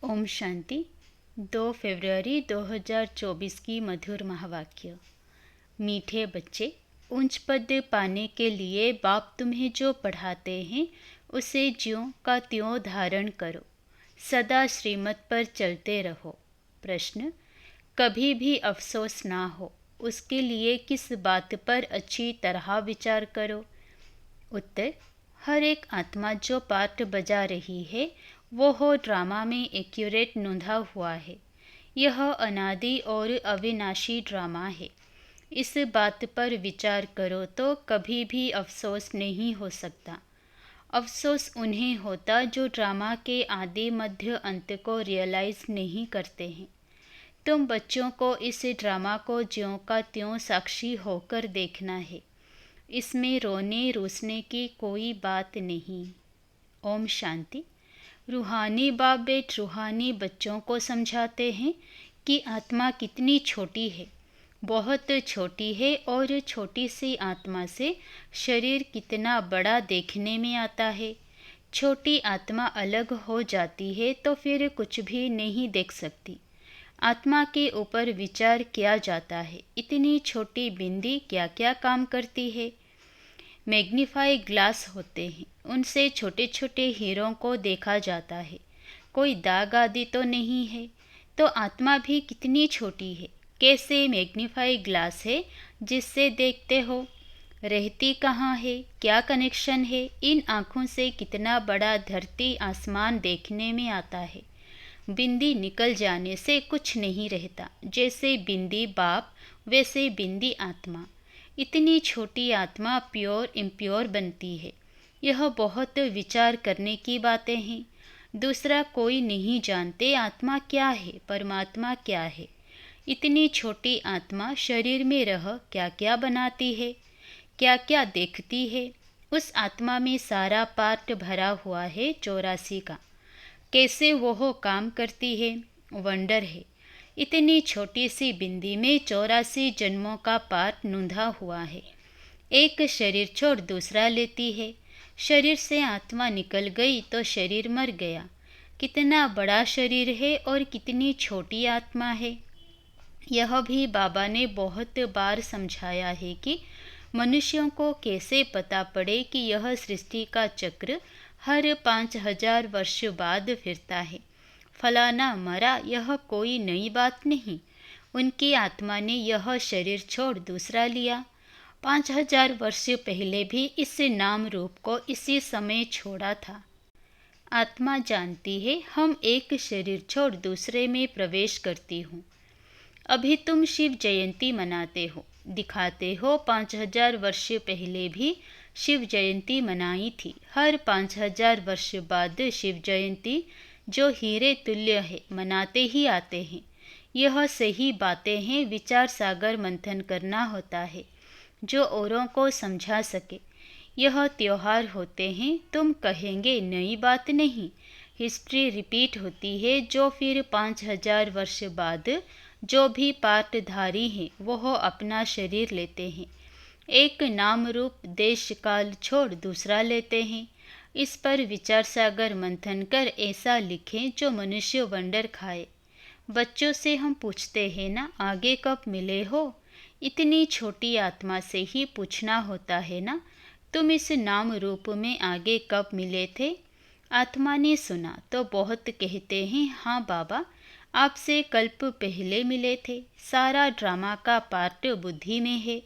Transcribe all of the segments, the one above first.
ओम शांति। 2 फरवरी 2024 की मधुर महावाक्य। मीठे बच्चे, उच्च पद पाने के लिए बाप तुम्हें जो पढ़ाते हैं उसे ज्यों का त्यों धारण करो, सदा श्रीमत पर चलते रहो। प्रश्न: कभी भी अफसोस ना हो उसके लिए किस बात पर अच्छी तरह विचार करो। उत्तर: हर एक आत्मा जो पार्ट बजा रही है वो हो ड्रामा में एक्यूरेट नोंधा हुआ है। यह अनादि और अविनाशी ड्रामा है। इस बात पर विचार करो तो कभी भी अफसोस नहीं हो सकता। अफसोस उन्हें होता जो ड्रामा के आदि मध्य अंत को रियलाइज नहीं करते हैं। तुम बच्चों को इस ड्रामा को ज्यों का त्यों साक्षी होकर देखना है। इसमें रोने रूसने की कोई बात नहीं। ओम शांति। रूहानी बाप बेट रूहानी बच्चों को समझाते हैं कि आत्मा कितनी छोटी है, बहुत छोटी है, और छोटी सी आत्मा से शरीर कितना बड़ा देखने में आता है। छोटी आत्मा अलग हो जाती है तो फिर कुछ भी नहीं देख सकती। आत्मा के ऊपर विचार किया जाता है, इतनी छोटी बिंदी क्या क्या काम करती है। मैग्नीफाई ग्लास होते हैं, उनसे छोटे छोटे हीरों को देखा जाता है, कोई दाग आदि तो नहीं है। तो आत्मा भी कितनी छोटी है, कैसे मैग्नीफाई ग्लास है जिससे देखते हो। रहती कहाँ है, क्या कनेक्शन है। इन आँखों से कितना बड़ा धरती आसमान देखने में आता है। बिंदी निकल जाने से कुछ नहीं रहता। जैसे बिंदी बाप वैसे बिंदी आत्मा। इतनी छोटी आत्मा प्योर इम्प्योर बनती है। यह बहुत विचार करने की बातें हैं। दूसरा कोई नहीं जानते आत्मा क्या है, परमात्मा क्या है। इतनी छोटी आत्मा शरीर में रह क्या क्या बनाती है, क्या क्या देखती है। उस आत्मा में सारा पार्ट भरा हुआ है 84 का। कैसे वो काम करती है, वंडर है। इतनी छोटी सी बिंदी में 84 जन्मों का पार्ट नूंधा हुआ है। एक शरीर छोड़ दूसरा लेती है। शरीर से आत्मा निकल गई तो शरीर मर गया। कितना बड़ा शरीर है और कितनी छोटी आत्मा है। यह भी बाबा ने बहुत बार समझाया है कि मनुष्यों को कैसे पता पड़े कि यह सृष्टि का चक्र हर 5000 वर्ष बाद फिरता है। फलाना मरा, यह कोई नई बात नहीं। उनकी आत्मा ने यह शरीर छोड़ दूसरा लिया। 5000 वर्ष पहले भी इस नाम रूप को इसी समय छोड़ा था। आत्मा जानती है हम एक शरीर छोड़ दूसरे में प्रवेश करती हूँ। अभी तुम शिव जयंती मनाते हो, दिखाते हो 5000 वर्ष पहले भी शिव जयंती मनाई थी। हर 5000 वर्ष बाद शिव जयंती जो हीरे तुल्य है मनाते ही आते हैं। यह सही बातें हैं। विचार सागर मंथन करना होता है जो औरों को समझा सके। यह त्योहार होते हैं। तुम कहेंगे नई बात नहीं, हिस्ट्री रिपीट होती है। जो फिर 5000 वर्ष बाद जो भी पार्टधारी हैं वह अपना शरीर लेते हैं। एक नाम रूप देश काल छोड़ दूसरा लेते हैं। इस पर विचार सागर मंथन कर ऐसा लिखें जो मनुष्य वंडर खाए। बच्चों से हम पूछते हैं ना, आगे कब मिले हो। इतनी छोटी आत्मा से ही पूछना होता है ना, तुम इस नाम रूप में आगे कब मिले थे। आत्मा ने सुना तो बहुत कहते हैं, हाँ बाबा आपसे कल्प पहले मिले थे। सारा ड्रामा का पार्ट बुद्धि में है।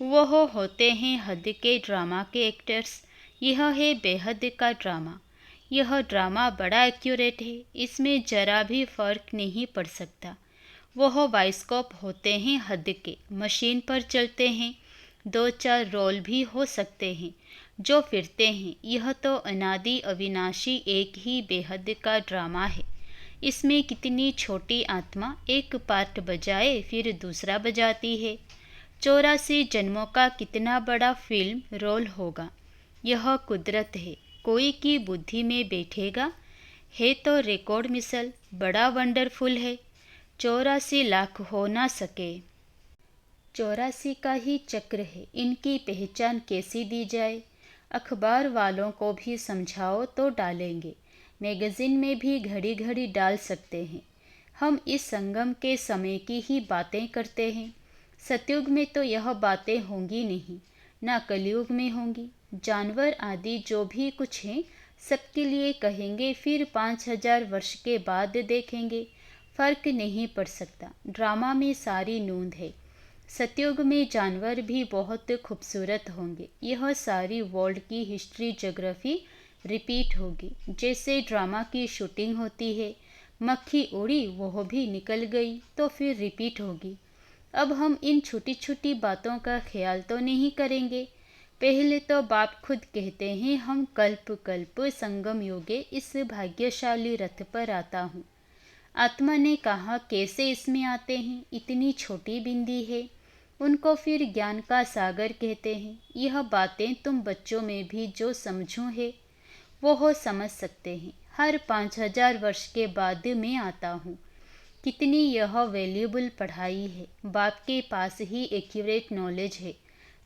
वह होते हैं हद के ड्रामा के एक्टर्स। यह है बेहद का ड्रामा। यह ड्रामा बड़ा एक्यूरेट है, इसमें जरा भी फर्क नहीं पड़ सकता। वह बाइस्कोप होते हैं हद के, मशीन पर चलते हैं। 2-4 रोल भी हो सकते हैं जो फिरते हैं। यह तो अनादि अविनाशी एक ही बेहद का ड्रामा है। इसमें कितनी छोटी आत्मा एक पार्ट बजाए फिर दूसरा बजाती है। 84 जन्मों का कितना बड़ा फिल्म रोल होगा। यह कुदरत है, कोई की बुद्धि में बैठेगा। है तो रिकॉर्ड मिसल, बड़ा वंडरफुल है। 84 लाख हो ना सके। 84 का ही चक्र है। इनकी पहचान कैसी दी जाए। अखबार वालों को भी समझाओ तो डालेंगे। मैगज़ीन में भी घड़ी घड़ी डाल सकते हैं। हम इस संगम के समय की ही बातें करते हैं। सतयुग में तो यह बातें होंगी नहीं, ना कलयुग में होंगी। जानवर आदि जो भी कुछ हैं सबके लिए कहेंगे, फिर 5000 वर्ष के बाद देखेंगे, फर्क नहीं पड़ सकता। ड्रामा में सारी नूंद है। सतयुग में जानवर भी बहुत खूबसूरत होंगे। यह सारी वर्ल्ड की हिस्ट्री ज्योग्राफी रिपीट होगी, जैसे ड्रामा की शूटिंग होती है। मक्खी उड़ी, वह भी निकल गई, तो फिर रिपीट होगी। अब हम इन छोटी छोटी बातों का ख्याल तो नहीं करेंगे। पहले तो बाप खुद कहते हैं, हम कल्प कल्प संगम योगे इस भाग्यशाली रथ पर आता हूँ। आत्मा ने कहा, कैसे इसमें आते हैं, इतनी छोटी बिंदी है। उनको फिर ज्ञान का सागर कहते हैं। यह बातें तुम बच्चों में भी जो समझो है वो हो समझ सकते हैं। हर 5000 वर्ष के बाद मैं आता हूँ। कितनी यह वैल्यूबल पढ़ाई है। बाप के पास ही एक्यूरेट नॉलेज है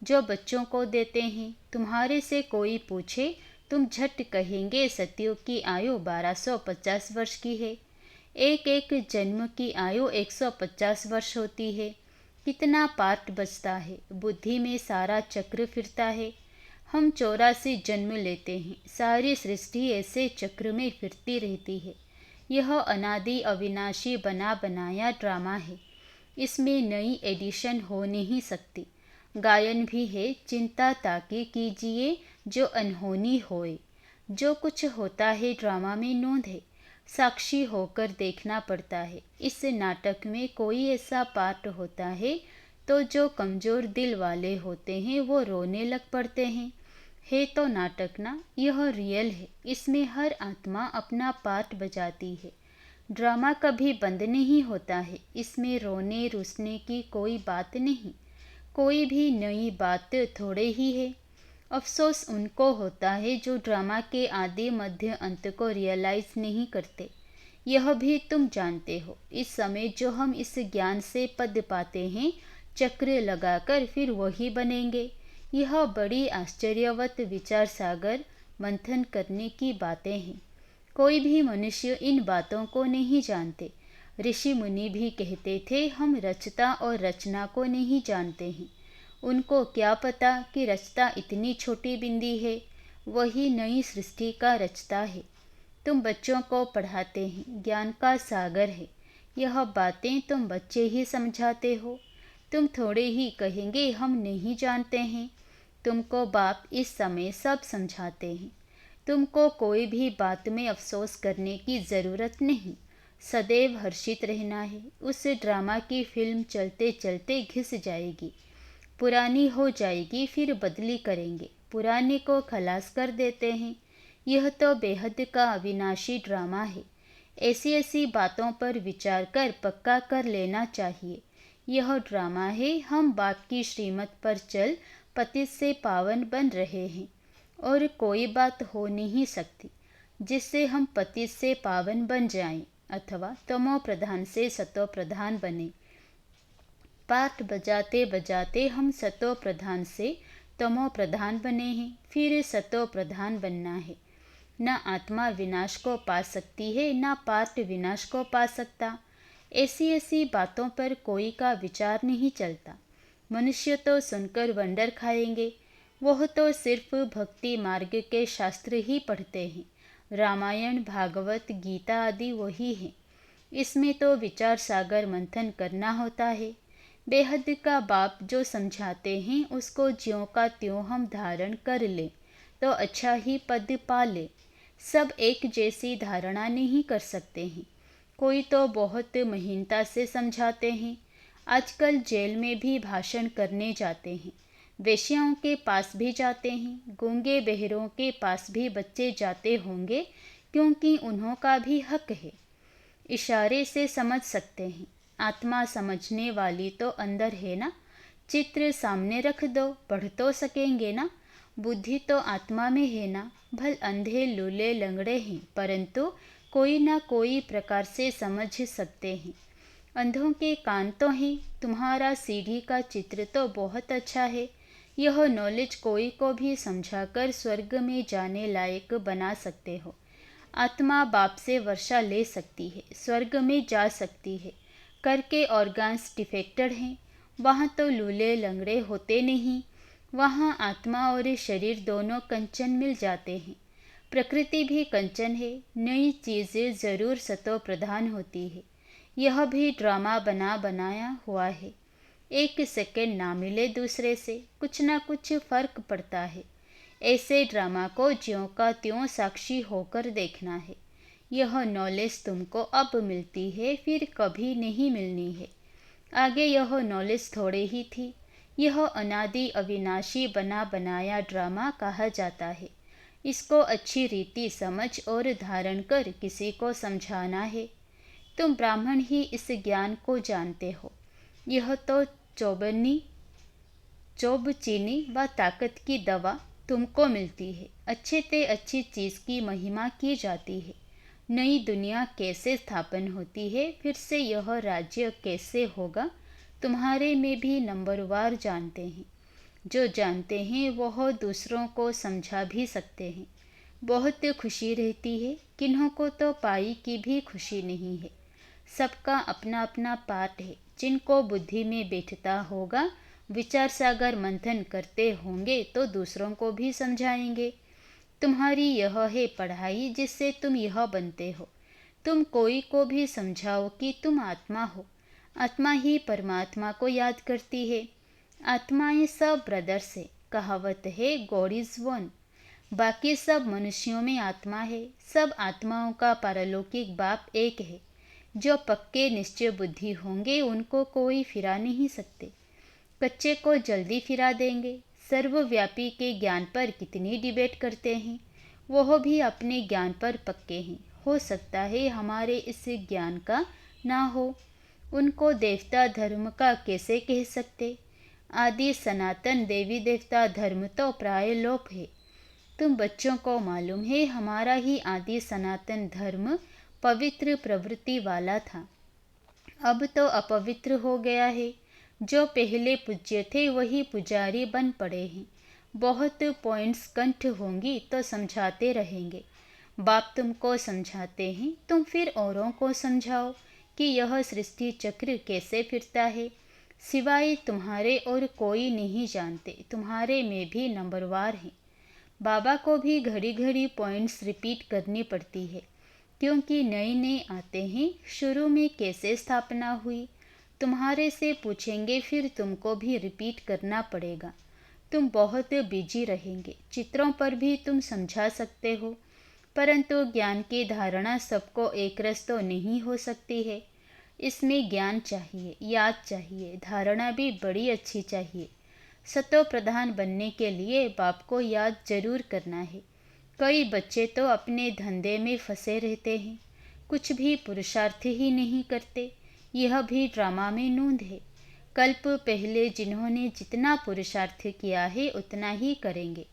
जो बच्चों को देते हैं। तुम्हारे से कोई पूछे, तुम झट कहेंगे सतयुग की आयु 1250 वर्ष की है। एक एक जन्म की आयु 150 वर्ष होती है। कितना पार्ट बचता है, बुद्धि में सारा चक्र फिरता है। हम 84 जन्म लेते हैं, सारी सृष्टि ऐसे चक्र में फिरती रहती है। यह अनादि अविनाशी बना बनाया ड्रामा है। इसमें नई एडिशन हो नहीं सकती। गायन भी है, चिंता ताकि कीजिए जो अनहोनी होए। जो कुछ होता है ड्रामा में नोंद है, साक्षी होकर देखना पड़ता है। इस नाटक में कोई ऐसा पार्ट होता है तो जो कमज़ोर दिल वाले होते हैं वो रोने लग पड़ते हैं। है तो नाटक ना, यह रियल है। इसमें हर आत्मा अपना पार्ट बजाती है। ड्रामा कभी बंद नहीं होता है। इसमें रोने रुसने की कोई बात नहीं। कोई भी नई बात थोड़े ही है। अफसोस उनको होता है जो ड्रामा के आदि मध्य अंत को रियलाइज नहीं करते। यह भी तुम जानते हो। इस समय जो हम इस ज्ञान से पद पाते हैं, चक्र लगाकर फिर वही बनेंगे। यह बड़ी आश्चर्यवत विचार सागर मंथन करने की बातें हैं। कोई भी मनुष्य इन बातों को नहीं जानते। ऋषि मुनि भी कहते थे, हम रचता और रचना को नहीं जानते हैं। उनको क्या पता कि रचता इतनी छोटी बिंदी है, वही नई सृष्टि का रचता है। तुम बच्चों को पढ़ाते हैं, ज्ञान का सागर है। यह बातें तुम बच्चे ही समझाते हो। तुम थोड़े ही कहेंगे हम नहीं जानते हैं। तुमको बाप इस समय सब समझाते हैं। तुमको कोई भी बात में अफसोस करने की ज़रूरत नहीं। सदैव हर्षित रहना है। उस ड्रामा की फिल्म चलते चलते घिस जाएगी, पुरानी हो जाएगी, फिर बदली करेंगे, पुराने को खलास कर देते हैं। यह तो बेहद का अविनाशी ड्रामा है। ऐसी ऐसी बातों पर विचार कर पक्का कर लेना चाहिए। यह ड्रामा है। हम बाप की श्रीमत पर चल पतित से पावन बन रहे हैं और कोई बात हो नहीं सकती जिससे हम पतित से पावन बन जाएं अथवा तमो प्रधान से सतो प्रधान बने। पाठ बजाते बजाते हम सतो प्रधान से तमो प्रधान बने हैं, फिर सतो प्रधान बनना है। न आत्मा विनाश को पा सकती है, न पाठ विनाश को पा सकता। ऐसी ऐसी बातों पर कोई का विचार नहीं चलता। मनुष्य तो सुनकर वंडर खाएंगे। वह तो सिर्फ भक्ति मार्ग के शास्त्र ही पढ़ते हैं। रामायण, भागवत, गीता आदि वही हैं। इसमें तो विचार सागर मंथन करना होता है। बेहद का बाप जो समझाते हैं उसको ज्यों का त्यों हम धारण कर लें तो अच्छा ही पद पा ले। सब एक जैसी धारणा नहीं कर सकते हैं। कोई तो बहुत महीनता से समझाते हैं। आजकल जेल में भी भाषण करने जाते हैं, वेश्याओं के पास भी जाते हैं, गूंगे बहरों के पास भी बच्चे जाते होंगे, क्योंकि उन्हों का भी हक है। इशारे से समझ सकते हैं। आत्मा समझने वाली तो अंदर है ना। चित्र सामने रख दो, पढ़ तो सकेंगे ना। बुद्धि तो आत्मा में है ना। भल अंधे लूले लंगड़े हैं, परंतु कोई ना कोई प्रकार से समझ सकते हैं। अंधों के कान तो हैं। तुम्हारा सीढ़ी का चित्र तो बहुत अच्छा है। यह नॉलेज कोई को भी समझाकर स्वर्ग में जाने लायक बना सकते हो। आत्मा बाप से वर्षा ले सकती है, स्वर्ग में जा सकती है। कर के ऑर्गन्स डिफेक्टेड हैं, वहाँ तो लूले लंगड़े होते नहीं। वहाँ आत्मा और शरीर दोनों कंचन मिल जाते हैं। प्रकृति भी कंचन है, नई चीज़ें ज़रूर सतो प्रधान होती है। यह भी ड्रामा बना बनाया हुआ है। एक सेकंड ना मिले दूसरे से, कुछ ना कुछ फर्क पड़ता है। ऐसे ड्रामा को ज्यों का त्यों साक्षी होकर देखना है। यह नॉलेज तुमको अब मिलती है, फिर कभी नहीं मिलनी है। आगे यह नॉलेज थोड़े ही थी। यह अनादि अविनाशी बना बनाया ड्रामा कहा जाता है। इसको अच्छी रीति समझ और धारण कर किसी को समझाना है। तुम ब्राह्मण ही इस ज्ञान को जानते हो। यह तो चोबचीनी व ताकत की दवा तुमको मिलती है। अच्छे ते अच्छी चीज़ की महिमा की जाती है। नई दुनिया कैसे स्थापन होती है, फिर से यह राज्य कैसे होगा, तुम्हारे में भी नंबरवार जानते हैं। जो जानते हैं वह दूसरों को समझा भी सकते हैं। बहुत खुशी रहती है, किन्हों को तो पाई की भी खुशी नहीं है। सबका अपना अपना पाठ है। जिनको बुद्धि में बैठता होगा, विचार सागर मंथन करते होंगे तो दूसरों को भी समझाएंगे। तुम्हारी यह है पढ़ाई जिससे तुम यह बनते हो। तुम कोई को भी समझाओ कि तुम आत्मा हो। आत्मा ही परमात्मा को याद करती है। आत्माएं सब ब्रदर्स है। कहावत है, गॉड इज वन। बाकी सब मनुष्यों में आत्मा है। सब आत्माओं का पारलौकिक बाप एक है। जो पक्के निश्चय बुद्धि होंगे उनको कोई फिरा नहीं सकते। कच्चे को जल्दी फिरा देंगे। सर्वव्यापी के ज्ञान पर कितनी डिबेट करते हैं। वह भी अपने ज्ञान पर पक्के हैं। हो सकता है हमारे इस ज्ञान का ना हो। उनको देवता धर्म का कैसे कह सकते। आदि सनातन देवी देवता धर्म तो प्राय लोप है। तुम बच्चों को मालूम है हमारा ही आदि सनातन धर्म पवित्र प्रवृत्ति वाला था। अब तो अपवित्र हो गया है। जो पहले पूज्य थे वही पुजारी बन पड़े हैं। बहुत पॉइंट्स कंठ होंगी तो समझाते रहेंगे। बाप तुमको समझाते हैं, तुम फिर औरों को समझाओ कि यह सृष्टि चक्र कैसे फिरता है। सिवाय तुम्हारे और कोई नहीं जानते। तुम्हारे में भी नंबरवार हैं। बाबा को भी घड़ी घड़ी पॉइंट्स रिपीट करनी पड़ती है, क्योंकि नए नए आते हैं। शुरू में कैसे स्थापना हुई तुम्हारे से पूछेंगे, फिर तुमको भी रिपीट करना पड़ेगा। तुम बहुत बिजी रहेंगे। चित्रों पर भी तुम समझा सकते हो, परंतु ज्ञान की धारणा सबको एक रस तो नहीं हो सकती है। इसमें ज्ञान चाहिए, याद चाहिए, धारणा भी बड़ी अच्छी चाहिए। सतो प्रधान बनने के लिए बाप को याद जरूर करना है। कई बच्चे तो अपने धंधे में फंसे रहते हैं, कुछ भी पुरुषार्थ ही नहीं करते। यह भी ड्रामा में नूंद है। कल्प पहले जिन्होंने जितना पुरुषार्थ किया है उतना ही करेंगे।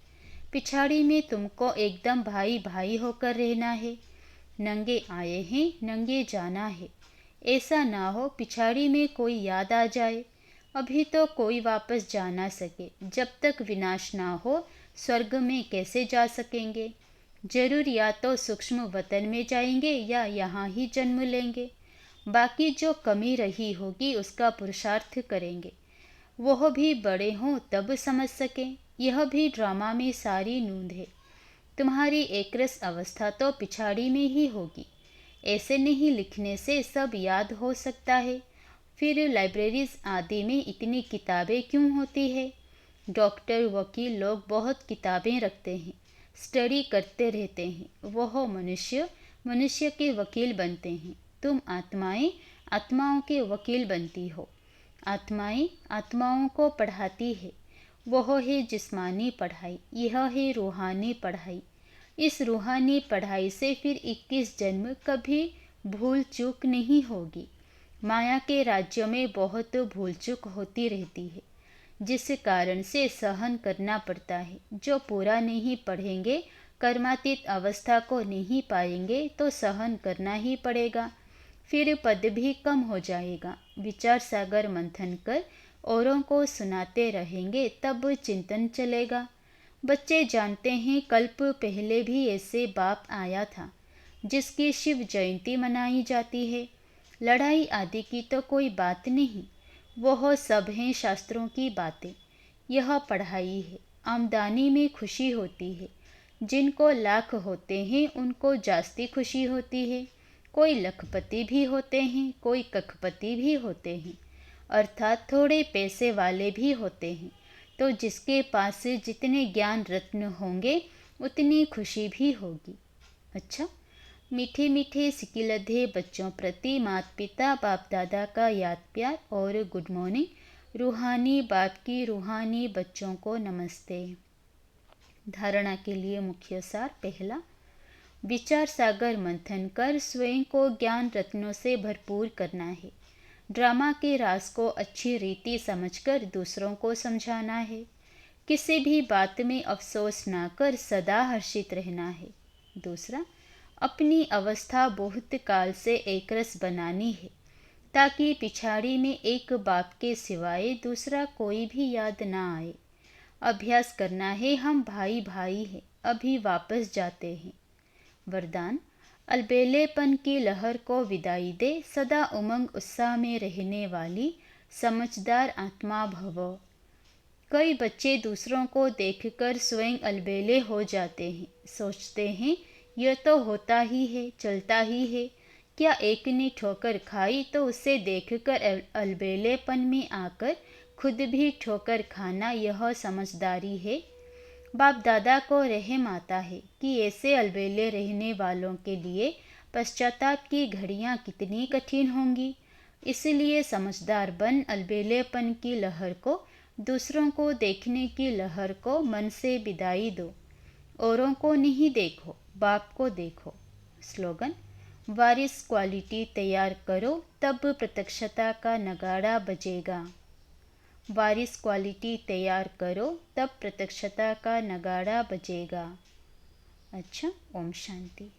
पिछाड़ी में तुमको एकदम भाई भाई होकर रहना है। नंगे आए हैं, नंगे जाना है। ऐसा ना हो पिछाड़ी में कोई याद आ जाए। अभी तो कोई वापस जा ना सके। जब तक विनाश ना हो स्वर्ग में कैसे जा सकेंगे। जरूर या तो सूक्ष्म वतन में जाएंगे या यहाँ ही जन्म लेंगे। बाकी जो कमी रही होगी उसका पुरुषार्थ करेंगे। वह भी बड़े हों तब समझ सकें। यह भी ड्रामा में सारी नूंद है। तुम्हारी एकरस अवस्था तो पिछाड़ी में ही होगी। ऐसे नहीं लिखने से सब याद हो सकता है। फिर लाइब्रेरीज आदि में इतनी किताबें क्यों होती है। डॉक्टर वकील लोग बहुत किताबें रखते हैं, स्टडी करते रहते हैं। वह मनुष्य के वकील बनते हैं। तुम आत्माएं आत्माओं के वकील बनती हो। आत्माएं आत्माओं को पढ़ाती है। वह है जिस्मानी पढ़ाई, यह है रूहानी पढ़ाई। इस रूहानी पढ़ाई से फिर 21 जन्म कभी भूल चूक नहीं होगी। माया के राज्यों में बहुत भूल चूक होती रहती है, जिस कारण से सहन करना पड़ता है। जो पूरा नहीं पढ़ेंगे, कर्मातीत अवस्था को नहीं पाएंगे तो सहन करना ही पड़ेगा। फिर पद भी कम हो जाएगा। विचार सागर मंथन कर औरों को सुनाते रहेंगे तब चिंतन चलेगा। बच्चे जानते हैं कल्प पहले भी ऐसे बाप आया था। जिसकी शिव जयंती मनाई जाती है। लड़ाई आदि की तो कोई बात नहीं, वह सब हैं शास्त्रों की बातें। यह पढ़ाई है। आमदनी में खुशी होती है। जिनको लाख होते हैं उनको जास्ती खुशी होती है। कोई लखपति भी होते हैं, कोई कखपति भी होते हैं, अर्थात थोड़े पैसे वाले भी होते हैं। तो जिसके पास जितने ज्ञान रत्न होंगे उतनी खुशी भी होगी। अच्छा, मीठे मीठे सिकिलधे बच्चों प्रति माता पिता बाप दादा का याद प्यार और गुड मॉर्निंग। रूहानी बाप की रूहानी बच्चों को नमस्ते। धारणा के लिए मुख्य सार। पहला, विचार सागर मंथन कर स्वयं को ज्ञान रत्नों से भरपूर करना है। ड्रामा के राज को अच्छी रीति समझकर दूसरों को समझाना है। किसी भी बात में अफसोस ना कर सदा हर्षित रहना है। दूसरा, अपनी अवस्था बहुत काल से एकरस बनानी है, ताकि पिछाड़ी में एक बाप के सिवाय दूसरा कोई भी याद ना आए। अभ्यास करना है, हम भाई भाई हैं, अभी वापस जाते हैं। वरदान, अलबेलेपन की लहर को विदाई दे, सदा उमंग उत्साह में रहने वाली समझदार आत्मा भव। कई बच्चे दूसरों को देखकर स्वयं अलबेले हो जाते हैं, सोचते हैं यह तो होता ही है, चलता ही है। क्या एक ने ठोकर खाई तो उसे देखकर अलबेलेपन में आकर खुद भी ठोकर खाना यह समझदारी है? बाप दादा को रहम आता है कि ऐसे अलबेले रहने वालों के लिए पश्चाताप की घड़ियां कितनी कठिन होंगी। इसलिए समझदार बन अलबेलेपन की लहर को, दूसरों को देखने की लहर को मन से विदाई दो। औरों को नहीं देखो, बाप को देखो। स्लोगन, वारिस क्वालिटी तैयार करो तब प्रत्यक्षता का नगाड़ा बजेगा। वारिस क्वालिटी तैयार करो तब प्रत्यक्षता का नगाड़ा बजेगा। अच्छा, ओम शांति।